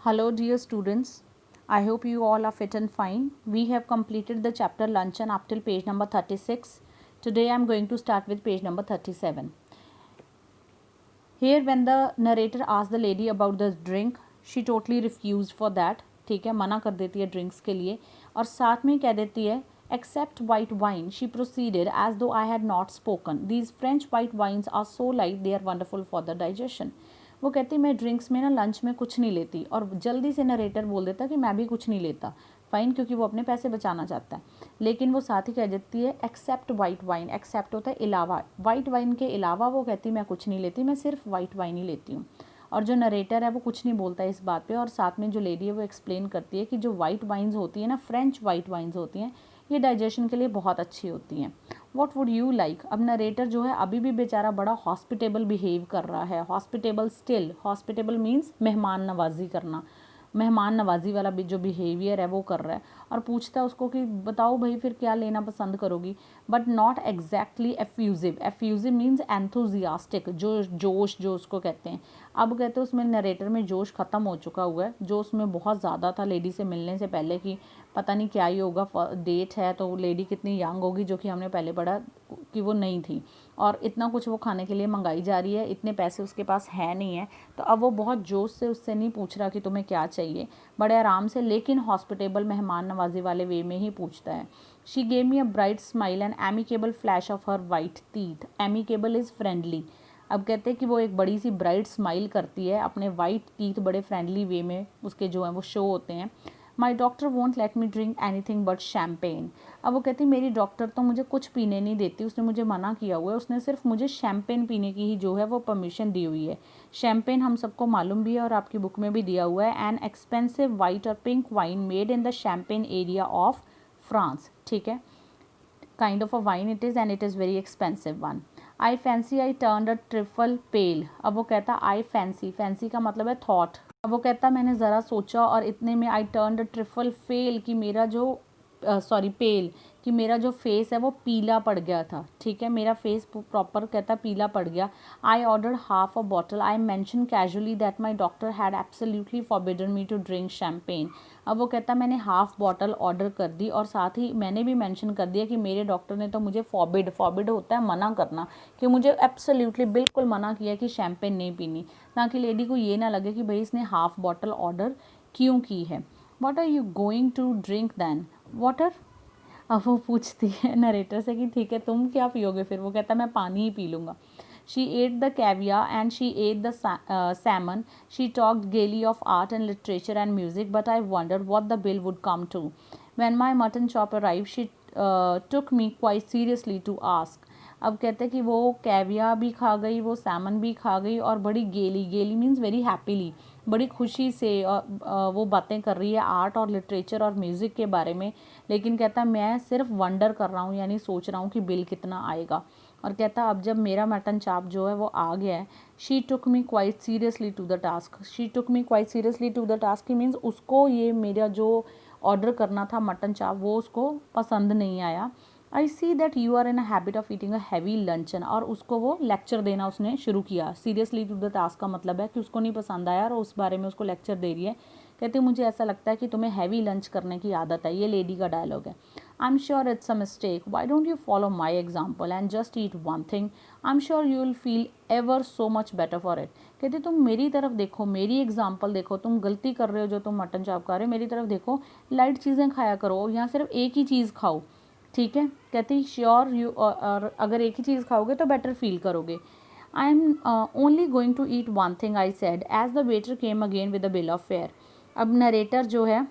Hello dear students, I hope you all are fit and fine. We have completed the chapter luncheon up till page number 36. Today I am going to start with page number 37. Here when the narrator asked the lady about the drink, she totally refused for that. ठीक है, मना कर देती है drinks के लिए और साथ में कह देती है except white wine. She proceeded as though I had not spoken. These French white wines are so light they are wonderful for the digestion. वो कहती मैं ड्रिंक्स में ना लंच में कुछ नहीं लेती और जल्दी से नरेटर बोल देता कि मैं भी कुछ नहीं लेता. फ़ाइन, क्योंकि वो अपने पैसे बचाना चाहता है. लेकिन वो साथ ही कह देती है एक्सेप्ट वाइट वाइन. एक्सेप्ट होता है अलावा, वाइट वाइन के अलावा वो कहती मैं कुछ नहीं लेती, मैं सिर्फ वाइट वाइन ही लेती हूँ. और जो नरेटर है वो कुछ नहीं बोलता है इस बात पे और साथ में जो लेडी है वो एक्सप्लेन करती है कि जो वाइट वाइन्स होती है ना, फ्रेंच वाइट वाइन्स होती हैं, ये डाइजेशन के लिए बहुत अच्छी होती हैं. What would you like. अब नरेटर जो है अभी भी बेचारा बड़ा हॉस्पिटेबल बिहेव कर रहा है. हॉस्पिटेबल स्टिल, हॉस्पिटेबल मीन्स मेहमान नवाजी करना, मेहमान नवाजी वाला भी जो बिहेवियर है वो कर रहा है और पूछता है उसको कि बताओ भाई फिर क्या लेना पसंद करोगी. But not exactly effusive. Effusive means enthusiastic, जो जोश जो उसको कहते हैं. अब कहते हैं उसमें नरेटर में जोश ख़त्म हो चुका हुआ है, जो उसमें बहुत ज़्यादा था लेडी से मिलने से पहले कि पता नहीं क्या ही होगा, डेट है तो लेडी कितनी यंग होगी, जो कि हमने पहले पढ़ा कि वो नहीं थी और इतना कुछ वो खाने के लिए मंगाई जा रही है, इतने पैसे उसके पास है नहीं है. तो अब वो बहुत जोश से उससे नहीं पूछ रहा कि तुम्हें क्या चाहिए, बड़े आराम से लेकिन हॉस्पिटेबल मेहमान नवाजी वाले वे में ही पूछता है. She gave me a bright smile and amicable flash of her white teeth. Amicable is friendly. अब कहते हैं कि वो एक बड़ी सी ब्राइट स्माइल करती है, अपने वाइट टीथ बड़े फ्रेंडली वे में उसके जो हैं वो शो होते हैं. माई doctor won't let me drink any thing but champagne. अब वो कहती मेरी डॉक्टर तो मुझे कुछ पीने नहीं देती, उसने मुझे मना किया हुआ है, उसने सिर्फ मुझे शैम्पेन पीने की ही जो है वो परमिशन दी हुई है. शैम्पेन हम सबको मालूम भी है और आपकी बुक में भी दिया हुआ है, एन एक्सपेंसिव वाइट और pink wine made in the champagne area of France. ठीक है, kind of a wine it is and it is very expensive one. I fancy I turn a trifle pale. अब वो कहता आई fancy, fancy का मतलब है thought. अब वो कहता मैंने ज़रा सोचा और इतने में आई टर्न अ ट्रिफल फेल कि मेरा जो पेल कि मेरा जो फेस है वो पीला पड़ गया था. ठीक है, मेरा फेस प्रॉपर कहता पीला पड़ गया. I order half a bottle. I mention casually that my doctor had absolutely forbidden me to drink champagne. अब वो कहता मैंने हाफ बॉटल ऑर्डर कर दी और साथ ही मैंने भी मेंशन कर दिया कि मेरे डॉक्टर ने तो मुझे फॉरबिड होता है मना करना, कि मुझे एब्सोल्युटली बिल्कुल मना किया कि शैम्पेन नहीं पीनी, ताकि लेडी को ये ना लगे कि भाई इसने हाफ बॉटल ऑर्डर क्यों की है. What are you going to drink then. Water. अब वो पूछती है नरेटर से कि ठीक है तुम क्या पियोगे फिर. वो कहता मैं पानी ही पी लूँगा. She ate the caviar and she ate the salmon. She talked gaily of art and literature and music but I wonder what the bill would come to. When my mutton chop arrive she took me quite seriously to ask. अब कहते हैं कि वो कैविया भी खा गई, वो Simon भी खा गई और बड़ी गेली मीन्स वेरी हैप्पीली, बड़ी खुशी से वो बातें कर रही है आर्ट और लिटरेचर और म्यूज़िक के बारे में. लेकिन कहता मैं सिर्फ वंडर कर रहा हूँ, यानी सोच रहा हूँ कि बिल कितना आएगा. और कहता अब जब मेरा मटन चाप जो है वो आ गया है. She took me quite seriously to the task. She took me quite seriously to the task means उसको ये मेरा जो ऑर्डर करना था मटन चाप वो उसको पसंद नहीं आया. I see that you are in a habit of eating a heavy luncheon. और उसको वो लेक्चर देना उसने शुरू किया. सीरियसली टू द टास्क का मतलब है कि उसको नहीं पसंद आया और उस बारे में उसको लेक्चर दे रही है. कहती मुझे ऐसा लगता है कि तुम्हें हैवी लंच करने की आदत है. ये लेडी का डायलॉग है. I am sure it's a mistake. Why don't you follow my example and just eat one thing. I am sure you will feel ever so much better for it. कहते तुम मेरी तरफ देखो, मेरी example देखो, तुम गलती कर रहे हो जो तुम मटन चाप खा रहे हो, मेरी तरफ देखो, लाइट चीज़ें खाया करो, यहाँ सिर्फ एक ही चीज़ खाओ. ठीक है, कहती श्योर यू, और अगर एक ही चीज़ खाओगे तो बेटर फील करोगे. I am only going to eat one thing I said as the waiter came again with the bill of fare. अब नरेटर जो है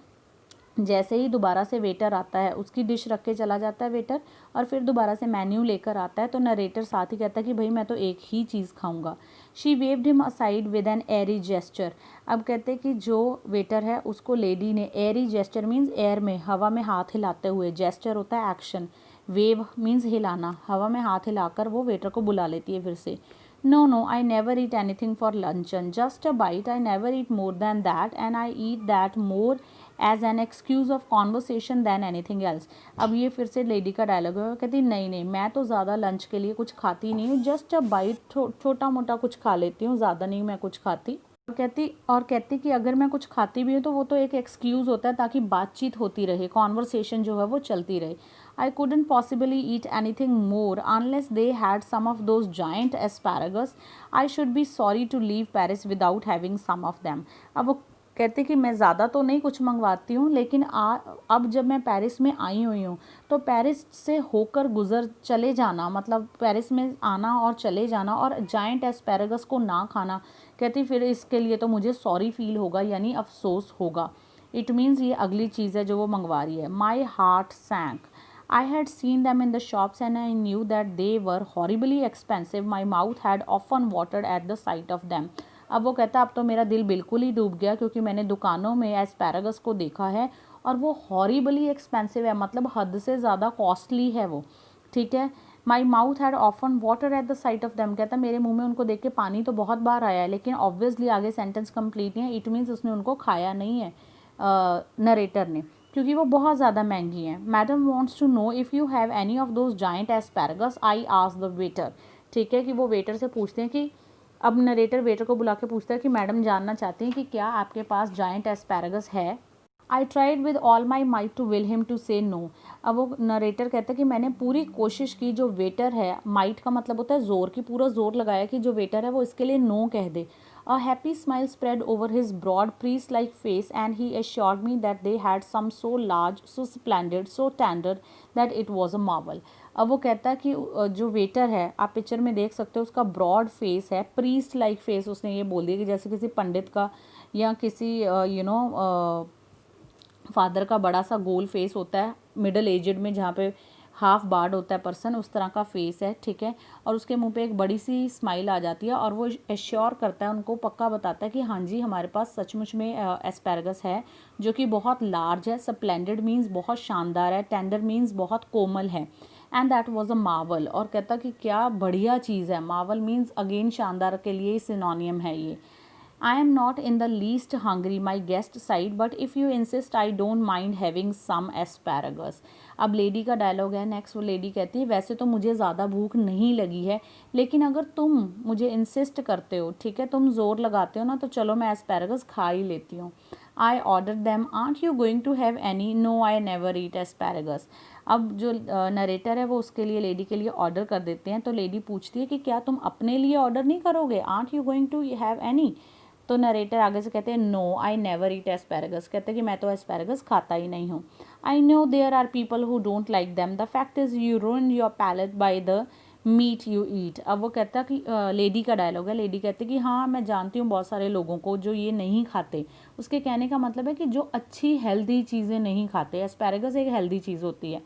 जैसे ही दोबारा से वेटर आता है उसकी डिश रख के चला जाता है वेटर और फिर दोबारा से मेन्यू लेकर आता है, तो नरेटर साथ ही कहता है कि भाई मैं तो एक ही चीज़ खाऊंगा. She waved him aside with an airy gesture. अब कहते हैं कि जो वेटर है उसको लेडी ने एरी जेस्चर मीन्स एयर में हवा में हाथ हिलाते हुए, जेस्चर होता है एक्शन, वेव मीन्स हिलाना, हवा में हाथ हिलाकर वो वेटर को बुला लेती है फिर से. No, I never eat anything for luncheon. Just a bite. I never eat more than that, and I eat that more as an excuse of conversation than anything else. अब ये फिर से लेडी का डायलॉग है. कहती नहीं मैं तो ज़्यादा लंच के लिए कुछ खाती नहीं हूँ. जस्ट अ बाइट, छोटा मोटा कुछ खा लेती हूँ, ज़्यादा नहीं मैं कुछ खाती. कहती कि अगर मैं कुछ खाती भी हूँ तो वो तो एक एक्सक्यूज़ होता है ताकि बातचीत होती रहे, कॉन्वर्सेशन जो है वो चलती रहे. आई couldn't possibly eat anything more unless they had some of those giant asparagus. I should be sorry to leave Paris without having some of them. अब वो कहते कि मैं ज़्यादा तो नहीं कुछ मंगवाती हूँ, लेकिन अब जब मैं पेरिस में आई हुई हूँ तो पेरिस से होकर गुज़र चले जाना, मतलब पेरिस में आना और चले जाना और जाइंट एस्पैरागस को ना खाना, कहती फिर इसके लिए तो मुझे सॉरी फील होगा, यानी अफसोस होगा. इट मीन्स ये अगली चीज़ है जो वो मंगवा रही है. My heart sank. I had seen them in the shops and I knew that they were horribly expensive. My mouth had often watered at the sight of them. अब वो कहता अब तो मेरा दिल बिल्कुल ही डूब गया क्योंकि मैंने दुकानों में एस्पैरागस को देखा है और वो हॉरिबली एक्सपेंसिव है, मतलब हद से ज़्यादा कॉस्टली है वो. ठीक है. My mouth had often water at the site of them. कहता मेरे मुंह में उनको देख के पानी तो बहुत बार आया है, लेकिन ऑब्वियसली आगे सेंटेंस कंप्लीट नहीं है. इट मीन्स उसने उनको खाया नहीं है नरेटर ने, क्योंकि वो बहुत ज़्यादा महंगी हैं. Madam wants to know if you have any of those giant asparagus. I ask the waiter. ठीक है कि वो वेटर से पूछते हैं कि अब नरेटर वेटर को बुला के पूछता है कि मैडम जानना चाहती हैं कि क्या आपके पास जाइंट एस्पैरागस है. I tried with all my might to will him to say no. अब वो नरेटर कहता है कि मैंने पूरी कोशिश की, जो वेटर है, माइट का मतलब होता है ज़ोर, की पूरा ज़ोर लगाया कि जो वेटर है वो इसके लिए नो कह दे. A happy smile spread over his broad priest-like face and he assured me that they had some so large, so splendid, so tender that it was a marvel. अब वो कहता है कि जो वेटर है, आप पिक्चर में देख सकते हो, उसका ब्रॉड फेस है, प्रीस्ट लाइक फेस. उसने ये बोल दिया कि जैसे किसी पंडित का या किसी फादर का बड़ा सा गोल फेस होता है मिडल एजड में, जहाँ पे हाफ बार्ड होता है पर्सन, उस तरह का फेस है. ठीक है. और उसके मुंह पे एक बड़ी सी स्माइल आ जाती है और वो एश्योर करता है, उनको पक्का बताता है कि हाँ जी हमारे पास सचमुच में एस्पैरागस है जो कि बहुत लार्ज है. स्प्लेंडेड मीन्स बहुत शानदार है, टेंडर मीन्स बहुत कोमल है, and that was a Marvel. और कहता कि क्या बढ़िया चीज़ है. मार्वल मीन्स अगेन शानदार के लिए सिनोनियम है ये. I am not in the least hungry, my guest sighed, but if you insist I don't mind having some asparagus. अब लेडी का डायलॉग है नेक्स्ट. वो लेडी कहती है वैसे तो मुझे ज़्यादा भूख नहीं लगी है, लेकिन अगर तुम मुझे इंसिस्ट करते हो, ठीक है, तुम ज़ोर लगाते हो ना, तो चलो मैं एस्पैरागस खा ही लेती हूँ. I order them. Aren't you going to have any. No I never eat asparagus. अब जो नरेटर है वो उसके लिए, लेडी के लिए ऑर्डर कर देते हैं. तो लेडी पूछती है कि क्या तुम अपने लिए ऑर्डर नहीं करोगे. Aren't you going to have any. तो नरेटर आगे से कहते हैं no I never eat asparagus. कहते हैं कि मैं तो एस्पैरागस खाता ही नहीं हूँ. I know there are people who don't like them. The fact is you ruin your palate by the meat you eat. अब वो कहता कि लेडी का डायलॉग है. लेडी कहती कि हाँ मैं जानती हूँ बहुत सारे लोगों को जो ये नहीं खाते. उसके कहने का मतलब है कि जो अच्छी हेल्दी चीज़ें नहीं खाते. एस्पैरागस एक हेल्दी चीज़ होती है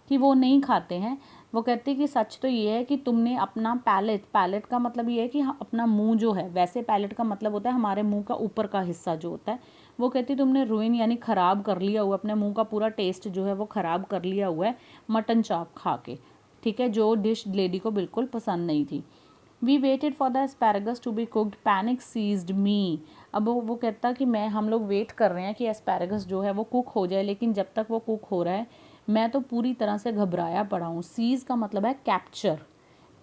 कि वो नहीं खाते हैं. वो कहती है कि सच तो ये है कि तुमने अपना पैलेट का मतलब ये है कि अपना मुंह जो है, वैसे पैलेट का मतलब होता है हमारे मुंह का ऊपर का हिस्सा जो होता है. वो कहती है तुमने रुइन यानी ख़राब कर लिया हुआ, अपने मुंह का पूरा टेस्ट जो है वो ख़राब कर लिया हुआ है मटन चॉप खा के. ठीक है. जो डिश लेडी को बिल्कुल पसंद नहीं थी. We waited for the asparagus to be cooked. Panic seized me. अब वो कहता कि हम लोग वेट कर रहे हैं कि एस्पैरागस जो है वो कुक हो जाए, लेकिन जब तक वो कुक हो रहा है मैं तो पूरी तरह से घबराया पड़ा हूँ. सीज का मतलब है कैप्चर.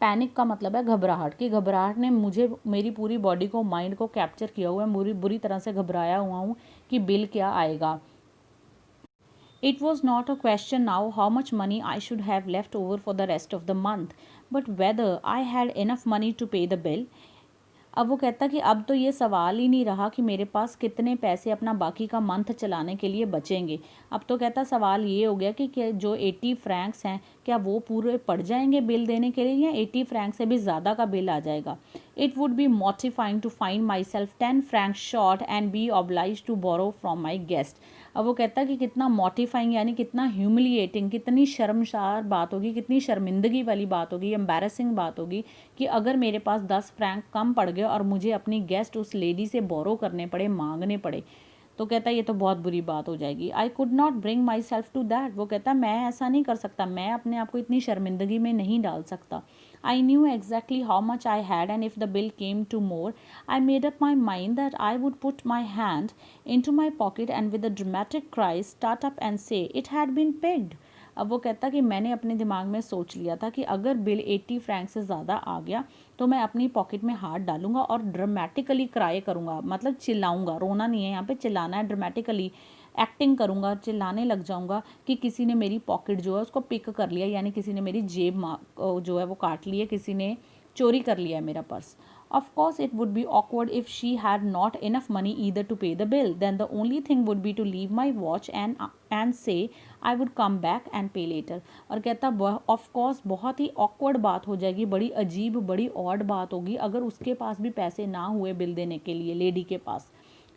पैनिक का मतलब है घबराहट, कि घबराहट ने मुझे, मेरी पूरी बॉडी को, माइंड को कैप्चर किया हुआ है. बुरी तरह से घबराया हुआ हूँ कि बिल क्या आएगा. It was not a question now how much money I should have left over for the rest of the month, but whether I had enough money to pay the bill. अब वो कहता कि अब तो ये सवाल ही नहीं रहा कि मेरे पास कितने पैसे अपना बाकी का मंथ चलाने के लिए बचेंगे. अब तो कहता सवाल ये हो गया कि जो 80 फ्रैंक्स हैं क्या वो पूरे पड़ जाएंगे बिल देने के लिए, या 80 फ्रैंक से भी ज़्यादा का बिल आ जाएगा. It would be mortifying to find my self 10 franc short and be oblige to borrow from my guest. अब वो कहता कि कितना मॉर्टिफाइंग यानी कितना ह्यूमिलिएटिंग, कितनी शर्मसार बात होगी, कितनी शर्मिंदगी वाली बात होगी, एम्बैरसिंग बात होगी कि अगर मेरे पास 10 फ्रैंक कम पड़ गए और मुझे अपनी गेस्ट उस लेडी से बोरो करने पड़े, मांगने पड़े. तो कहता ये तो बहुत बुरी बात हो जाएगी. I could not bring myself to that. वो कहता मैं ऐसा नहीं कर सकता, मैं अपने आप को इतनी शर्मिंदगी में नहीं डाल सकता. I knew exactly how much I had, and if the bill came to more, I made up my mind that I would put my hand into my pocket and with a dramatic cry start up and say, it had been pegged. अब वो कहता कि मैंने अपने दिमाग में सोच लिया था कि अगर बिल 80 फ्रैंक से ज़्यादा आ गया तो मैं अपनी पॉकेट में हाथ डालूंगा और ड्रामेटिकली क्राई करूंगा, मतलब चिल्लाऊंगा, रोना नहीं है यहाँ पे, चिल्लाना है, ड्रामेटिकली एक्टिंग करूंगा, चिल्लाने लग जाऊंगा कि किसी ने मेरी पॉकेट जो है उसको पिक कर लिया, यानी किसी ने मेरी जेब जो है वो काट ली है, किसी ने चोरी कर लिया है मेरा purse. Of course, it would be awkward if she had not enough money either to pay the bill. Then the only thing would be to leave my watch and say I would come back and pay later. और कहता of course बहुत ही awkward बात हो जाएगी, बड़ी अजीब बड़ी odd बात होगी अगर उसके पास भी पैसे ना हुए बिल देने के लिए, लेडी के पास.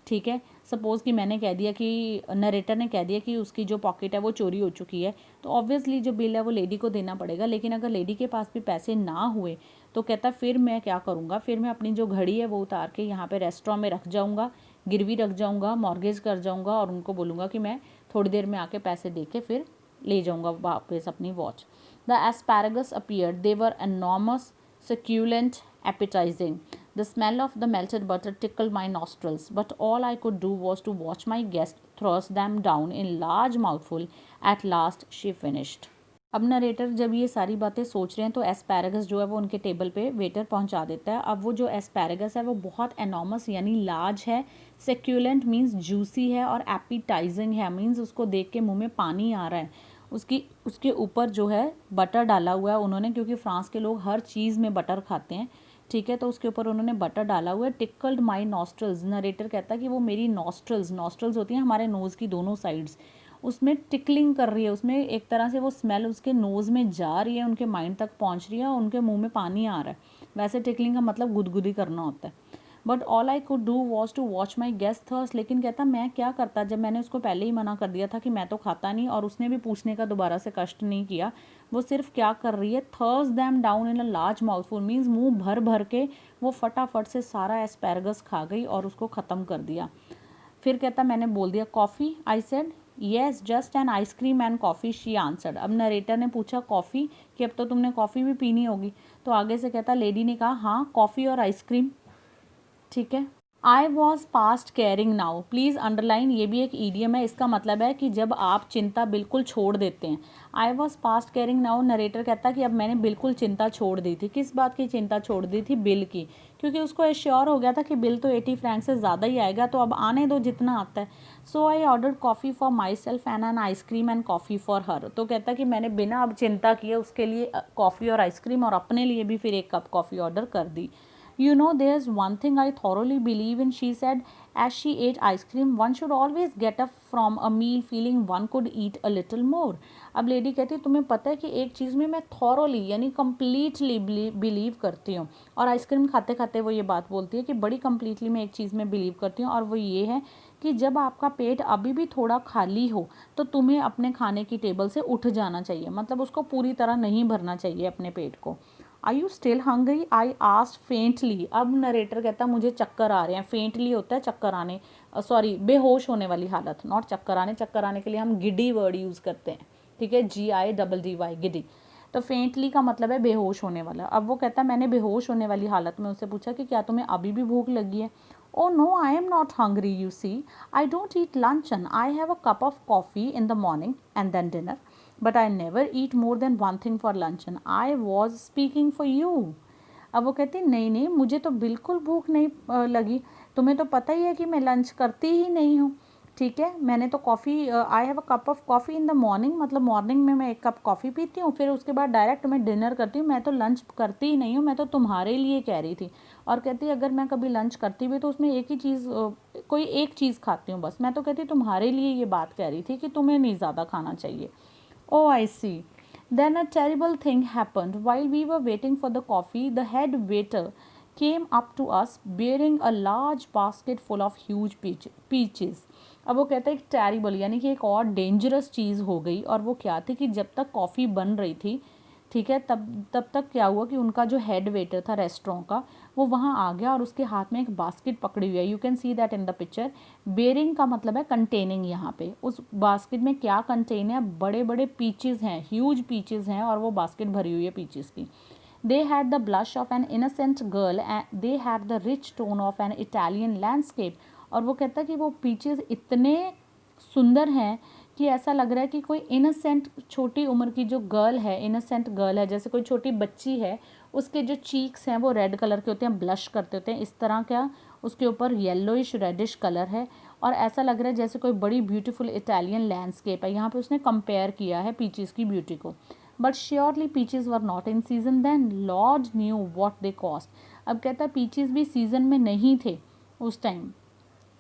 ठीक है, सपोज़ कि मैंने कह दिया कि नरेटर ने कह दिया कि उसकी जो पॉकेट है वो चोरी हो चुकी है, तो ऑब्वियसली जो बिल है वो लेडी को देना पड़ेगा. लेकिन अगर लेडी के पास भी पैसे ना हुए तो कहता फिर मैं क्या करूँगा, फिर मैं अपनी जो घड़ी है वो उतार के यहाँ पे रेस्टोरेंट में रख जाऊँगा, गिरवी रख जाऊँगा, मॉर्गेज कर जाऊँगा और उनको बोलूँगा कि मैं थोड़ी देर में आके पैसे दे के फिर ले जाऊँगा वापस अपनी watch. The asparagus appeared, they were enormous, succulent, appetizing. The smell of the melted butter tickled my nostrils, but all I could do was to watch my guest thrust them down in large mouthful. At last she finished. अब narrator जब ये सारी बातें सोच रहे हैं तो asparagus जो है वो उनके टेबल पे वेटर पहुंचा देता है. अब वो जो एस्पैरागस है वो बहुत एनॉर्मस यानी लार्ज है, सेक्यूलेंट मीन्स जूसी है और एपिटाइजिंग है मीन्स उसको देख के मुंह में पानी आ रहा है. उसके ऊपर जो है बटर डाला हुआ है उन्होंने, क्योंकि फ्रांस के लोग हर चीज़ में बटर खाते हैं. ठीक है, तो उसके ऊपर उन्होंने बटर डाला हुआ है. टिकल्ड माई नॉस्ट्रल्स, नरेटर कहता है कि वो मेरी नॉस्ट्रल्स होती हैं हमारे नोज़ की दोनों साइड्स, उसमें टिकलिंग कर रही है, उसमें एक तरह से वो स्मेल उसके नोज़ में जा रही है, उनके माइंड तक पहुंच रही है और उनके मुंह में पानी आ रहा है. वैसे टिकलिंग का मतलब गुदगुदी करना होता है. But all I could do was to watch my guest thirst. लेकिन कहता मैं क्या करता जब मैंने उसको पहले ही मना कर दिया था कि मैं तो खाता नहीं, और उसने भी पूछने का दोबारा से कष्ट नहीं किया. वो सिर्फ क्या कर रही है, thrust them down in a large mouthful means मुंह भर भर के वो फटाफट से सारा एस्पैरागस खा गई और उसको ख़त्म कर दिया. फिर कहता मैंने बोल दिया coffee. I said yes just an ice cream and coffee, she answered. अब नरेटर ने पूछा कॉफ़ी, कि अब तो तुमने कॉफ़ी भी पीनी होगी. तो आगे से कहता लेडी ने कहा हाँ कॉफ़ी और आइसक्रीम. ठीक है. I was past caring now, please underline, ये भी एक ईडियम है, इसका मतलब है कि जब आप चिंता बिल्कुल छोड़ देते हैं. I was past caring now, narrator कहता कि अब मैंने बिल्कुल चिंता छोड़ दी थी. किस बात की चिंता छोड़ दी थी, बिल की, क्योंकि उसको एश्योर हो गया था कि बिल तो 80 फ्रैंक से ज़्यादा ही आएगा, तो अब आने दो जितना आता है. So I order coffee for my self and an ice cream and coffee for her. तो कहता कि मैंने बिना अब चिंता किए उसके लिए कॉफ़ी और आइसक्रीम और अपने लिए भी फिर एक कप कॉफ़ी ऑर्डर कर दी. You know, there's one thing I thoroughly believe in, she said as she ate ice cream. One should always get up from a meal feeling one could eat a little more. अब lady कहती है तुम्हें पता है कि एक चीज़ में मैं thoroughly यानी completely बिलीव करती हूँ. और आइसक्रीम खाते खाते वो ये बात बोलती है कि बड़ी completely मैं एक चीज़ में बिलीव करती हूँ, और वो ये है कि जब आपका पेट अभी भी थोड़ा खाली हो तो तुम्हें अपने खाने की टेबल से उठ जाना चाहिए, मतलब उसको पूरी तरह नहीं भरना चाहिए अपने पेट को. Are you still hungry, I asked faintly. अब नरेटर कहता मुझे चक्कर आ रहे हैं. फेंटली होता है चक्कर आने, सॉरी बेहोश होने वाली हालत, नॉट चक्कर आने. चक्कर आने के लिए हम गिडी वर्ड यूज़ करते हैं. ठीक है, GIDDY गिडी. तो फेंटली का मतलब है बेहोश होने वाला. अब वो कहता मैंने बेहोश होने वाली हालत में उससे पूछा कि क्या तुम्हें अभी भी भूख लगी है. Oh no, I am not hungry, you see. I don't eat luncheon. I have a cup of coffee in the morning and then dinner. But I never eat more than one thing for luncheon. I was speaking for you. अब वो कहती नहीं नहीं मुझे तो बिल्कुल भूख नहीं लगी, तुम्हें तो पता ही है कि मैं लंच करती ही नहीं हूँ. ठीक है, मैंने तो coffee, I have a cup of coffee in the morning, मतलब मॉर्निंग में मैं एक कप कॉफ़ी पीती हूँ, फिर उसके बाद डायरेक्ट मैं डिनर करती हूँ. मैं तो लंच करती ही नहीं हूँ, मैं तो तुम्हारे लिए कह रही थी. और कहती अगर मैं कभी लंच करती भी तो उसमें एक ही चीज़, कोई एक चीज़ खाती हूँ बस. मैं तो कहती तुम्हारे लिए ये बात कह रही थी कि तुम्हें नहीं ज़्यादा खाना चाहिए. Oh, I see. Then a terrible thing happened. While we were waiting for the coffee, the head waiter came up to us bearing a large basket full of huge peaches. अब वो कहता है एक टेरिबल यानी कि एक और dangerous चीज़ हो गई. और वो क्या थी कि जब तक कॉफ़ी बन रही थी, ठीक है, तब तक क्या हुआ कि उनका जो हेड वेटर था रेस्टोरेंट का, वो वहाँ आ गया और उसके हाथ में एक बास्केट पकड़ी हुई है. You can see that in the picture. Bearing का मतलब है कंटेनिंग. यहाँ पे उस बास्केट में क्या कंटेन है, बड़े बड़े पीचेस हैं, ह्यूज पीचेस हैं, और वो बास्केट भरी हुई है पीचेस की. They had the blush of an innocent girl and they had the rich tone of an Italian landscape. और वो कहता है कि वो पीचेस इतने सुंदर हैं कि ऐसा लग रहा है कि कोई इनोसेंट छोटी उम्र की जो गर्ल है, इनोसेंट गर्ल है, जैसे कोई छोटी बच्ची है, उसके जो चीक्स हैं वो रेड कलर के होते हैं, ब्लश करते होते हैं, इस तरह का उसके ऊपर येलोइश रेडिश कलर है। और ऐसा लग रहा है जैसे कोई बड़ी ब्यूटीफुल इटालियन लैंडस्केप है। यहाँ पे उसने कंपेयर किया है पीचेस की ब्यूटी को। But surely peaches were not in season then, lord knew what they cost. अब कहता है पीचेस भी सीजन में नहीं थे उस टाइम,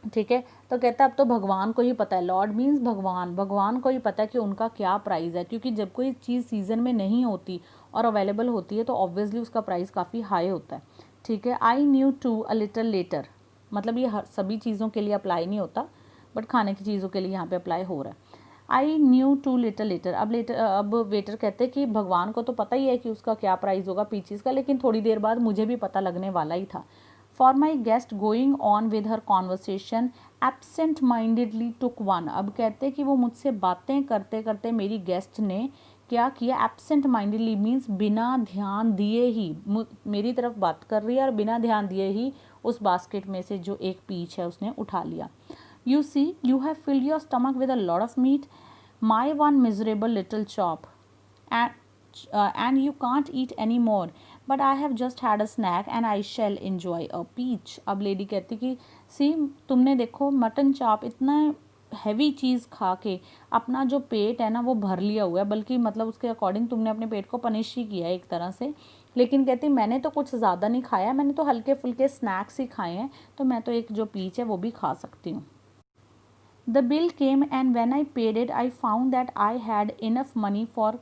ठीक है। तो कहता है अब तो भगवान को ही पता है, लॉर्ड मीन्स भगवान, भगवान को ही पता है कि उनका क्या प्राइस है, क्योंकि जब कोई चीज़ सीज़न में नहीं होती और अवेलेबल होती है तो ऑब्वियसली उसका प्राइस काफ़ी हाई होता है, ठीक है। I knew to a little letter, मतलब ये हर सभी चीज़ों के लिए अप्लाई नहीं होता, बट खाने की चीज़ों के लिए यहाँ पे अप्लाई हो रहा है। I knew to little letter, अब वेटर कहते हैं कि भगवान को तो पता ही है कि उसका क्या प्राइस होगा पीचीज़ का, लेकिन थोड़ी देर बाद मुझे भी पता लगने वाला ही था। For my guest going on with her conversation absent mindedly took one. अब कहते कि वो मुझसे बातें करते करते मेरी गेस्ट ने क्या किया, एब्सेंट माइंडेडली मीन्स बिना ध्यान दिए ही मेरी तरफ बात कर रही है और बिना ध्यान दिए ही उस बास्केट में से जो एक पीच है उसने उठा लिया। You see, you have filled your stomach with a lot of meat, my one miserable little chop, and you can't eat any more. But I have just had a snack and I shall enjoy a peach. अब lady कहती कि सी तुमने देखो mutton चाप इतना heavy चीज़ खा के अपना जो पेट है ना वो भर लिया हुआ है, बल्कि मतलब उसके अकॉर्डिंग तुमने अपने पेट को पनिश ही किया है एक तरह से। लेकिन कहती मैंने तो कुछ ज़्यादा नहीं खाया, मैंने तो हल्के फुल्के स्नैक्स ही खाए हैं, तो मैं तो एक जो पीच है वो भी खा सकती हूँ। The bill came and when I paid it, I found that I had enough money for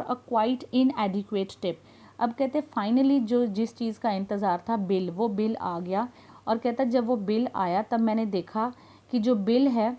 a quite inadequate tip. अब कहते फाइनली जो जिस चीज़ का इंतज़ार था बिल, वो बिल आ गया। और कहता जब वो बिल आया तब मैंने देखा कि जो बिल है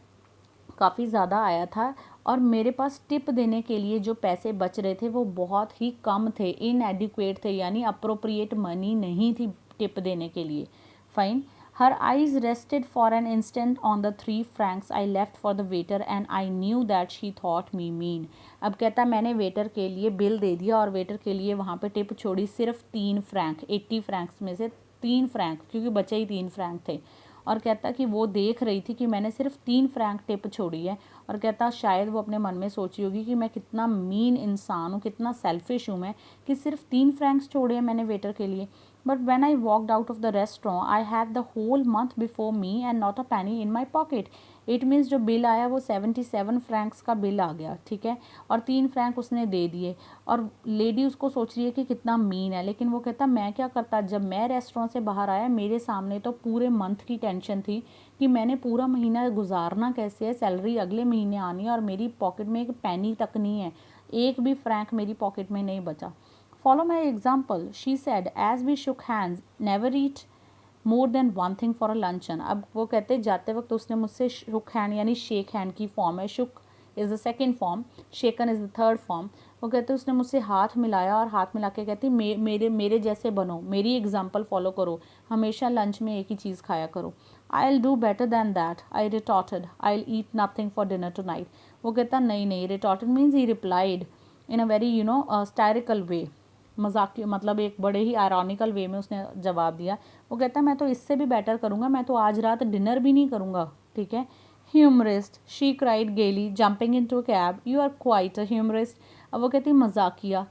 काफ़ी ज़्यादा आया था और मेरे पास टिप देने के लिए जो पैसे बच रहे थे वो बहुत ही कम थे, इनएडिक्वेट थे, यानी अप्रोप्रिएट मनी नहीं थी टिप देने के लिए। Fine. Her eyes rested for an instant on the 3 francs I left for the waiter and I knew that she thought me mean. अब कहता मैंने वेटर के लिए बिल दे दिया और वेटर के लिए वहाँ पे टिप छोड़ी सिर्फ 3 फ्रैंक, 80 फ्रैंक्स में से 3 फ्रैंक, क्योंकि बचे ही 3 फ्रैंक थे। और कहता कि वो देख रही थी कि मैंने सिर्फ 3 फ्रैंक टिप छोड़ी है, और कहता शायद वो अपने मन में सोची होगी कि मैं कितना मीन इंसान हूँ, कितना सेल्फिश हूँ मैं कि सिर्फ 3 फ्रैंक्स छोड़े हैं मैंने वेटर के लिए। But when I walked out of the restaurant, I had the whole month before me and not a penny in my pocket. It means जो बिल आया वो 77 फ्रैंक्स का बिल आ गया, ठीक है, और 3 फ्रैंक उसने दे दिए। और लेडी उसको सोच रही है कि कितना मीन है, लेकिन वो कहता मैं क्या करता, जब मैं रेस्टोरेंट से बाहर आया मेरे सामने तो पूरे मंथ की टेंशन थी कि मैंने पूरा महीना गुजारना कैसे है, सैलरी अगले महीने आनी है और मेरी पॉकेट में एक पैनी तक नहीं है, एक भी फ्रैंक मेरी पॉकेट में नहीं बचा। Follow my example, she said as we shook hands. Never eat more than one thing for a luncheon. अब वो कहते जाते वक्त उसने मुझसे shook hand यानी shake hand की फॉर्म है, shook is the second form, shaken is the third form. वो कहते उसने मुझसे हाथ मिलाया और हाथ मिला के कहती मेरे जैसे बनो, मेरी एग्जाम्पल फॉलो करो, हमेशा लंच में एक ही चीज़ खाया करो। I'll do better than that, I retorted. I'll eat nothing for dinner tonight. वो कहता नहीं, retorted means he replied in a very satirical way, मजाक मतलब एक बड़े ही आयरॉनिकल वे में उसने जवाब दिया। वो कहता है मैं तो इससे भी बेटर करूँगा, मैं तो आज रात डिनर भी नहीं करूँगा, ठीक है। Humorist, she cried gaily jumping into a cab, you are quite a humorist. अब वो कहती मजाकिया,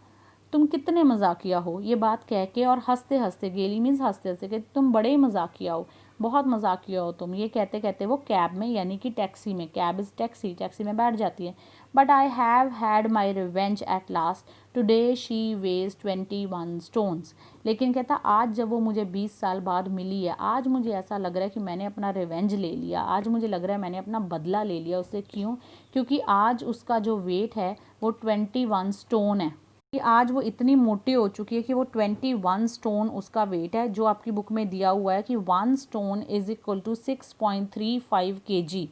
तुम कितने मजाकिया हो, ये बात कह के और हंसते हंसते, गेली मीन्स हंसते हंसते, कहते तुम बड़े ही मजाकिया हो, बहुत मजाकिया हो तुम। ये कहते कहते वो कैब में यानी कि टैक्सी में, कैब इज़ टैक्सी, टैक्सी में बैठ जाती है। But I have had my revenge at last, today she weighs 21 stones. लेकिन कहता आज जब वो मुझे 20 साल बाद मिली है, आज मुझे ऐसा लग रहा है कि मैंने अपना रिवेंज ले लिया, आज मुझे लग रहा है मैंने अपना बदला ले लिया उससे। क्यों? क्योंकि आज उसका जो वेट है वो 21 स्टोन है, कि आज वो इतनी मोटी हो चुकी है कि वो 21 स्टोन उसका वेट है, जो आपकी बुक में दिया हुआ है कि 1 stone is equal to 6.35 kg,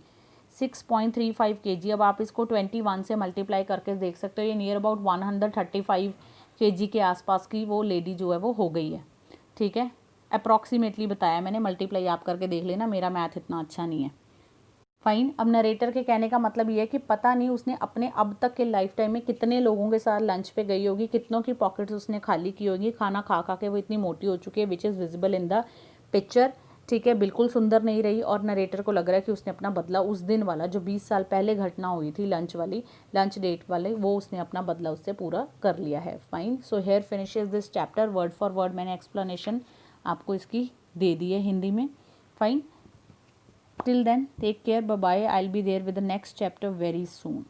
6.35 kg। अब आप इसको 21 से मल्टीप्लाई करके देख सकते हो, ये नियर अबाउट 135 kg के आसपास की वो लेडी जो है वो हो गई है, ठीक है। अप्रॉक्सीमेटली बताया मैंने, मल्टीप्लाई आप करके देख लेना, मेरा मैथ इतना अच्छा नहीं है। फाइन। अब नरेटर के कहने का मतलब ये है कि पता नहीं उसने अपने अब तक के लाइफ टाइम में कितने लोगों के साथ लंच पे गई होगी, कितनों की पॉकेट्स उसने खाली की होगी, खाना खा खा के वो इतनी मोटी हो चुकी है, which is visible in the picture. ठीक है, बिल्कुल सुंदर नहीं रही और नरेटर को लग रहा है कि उसने अपना बदला उस दिन वाला जो 20 साल पहले घटना हुई थी लंच डेट वाले, वो उसने अपना बदला उससे पूरा कर लिया है। Fine, so here finishes this chapter. Word for word मैंने एक्सप्लेनेशन आपको इसकी दे दी है हिंदी में। Fine, till then take care, bye bye, I will be there with the next chapter very soon.